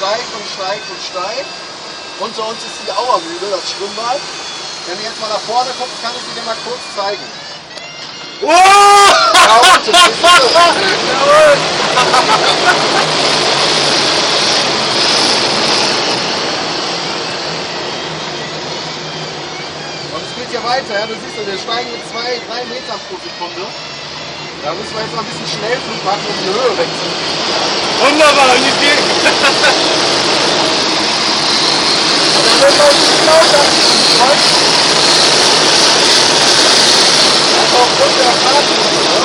steigt und steigt und steigt. Unter uns ist die Auermühle, das Schwimmbad. Wenn du jetzt mal nach vorne guckst, kann ich dir mal kurz zeigen. Oh! Ja, und das ist Jawohl! Und es geht ja weiter, ja, du siehst ja, wir steigen mit 2-3 Metern pro Sekunde. Da müssen wir jetzt mal ein bisschen Schnellflug machen, um die Höhe wegzukriegen. Wunderbar, und die geht. Und dann wird es auch nicht lauter. Einfach aufgrund der Fahrtgröße, ne?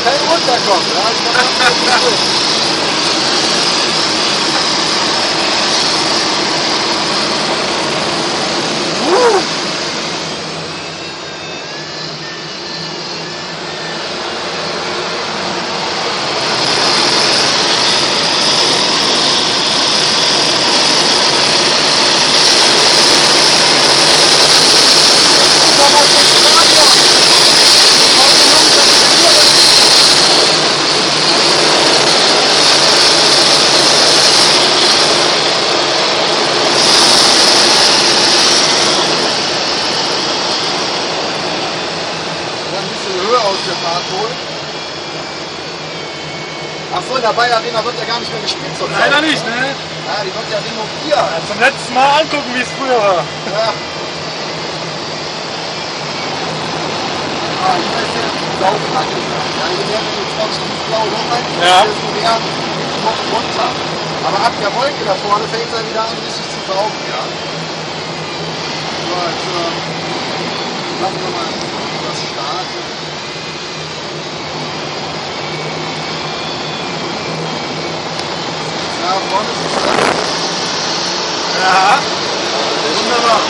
Kein runterkommen, ja? Ich kann das nicht so. Aus der Fahrt holen. Achso, in der Bayer Arena wird ja gar nicht mehr gespielt zur Zeit. Leider nicht, ne? Ja, die wird ja renoviert. Ja, zum letzten Mal angucken, wie es früher war. Ja. Ah, ich weiß ja, Lauflage. Ja, je mehr du tropfst ins blaue Loch rein, desto mehr kommt runter. Aber ab der Wolke da vorne fängt es dann wieder an, richtig zu saugen, ja. So, jetzt lassen wir mal das starten. Ja, vorne ist es dran. Ja. Wunderbar.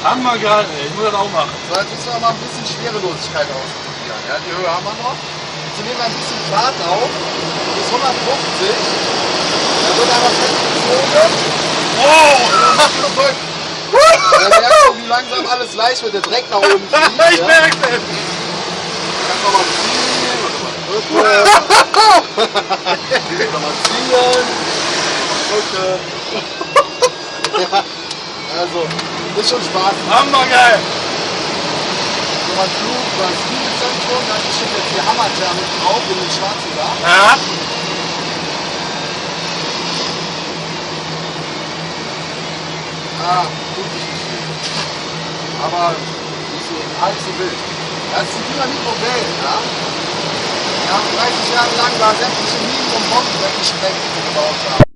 Hammergeil, ey. Ich muss das auch machen. So, jetzt müssen wir mal ein bisschen Schwerelosigkeit ausprobieren. Ja, die Höhe haben wir noch. Jetzt nehmen wir ein bisschen Fahrt auf. Bis 150. Da wird einmal festgezogen. Wow! Dann merkst du, wie langsam alles leicht wird. Der Dreck nach oben fliegt. Ich merke es! Kannst nochmal ziehen. Oder nochmal ziehen. Drücken. Also, ist schon Spaß. Hammergeil! Nochmal Flug über das Flugzentrum, da steht jetzt die Hammerthermik drauf in den schwarzen Dach. Ja. Ah, tut sich nicht viel. Aber nicht so halb so wild. Das ist die Dynamit-Modell, ja. Wir haben 30 Jahre lang da sämtliche Minen und Bomben weggesprengt, die wir gebaut haben.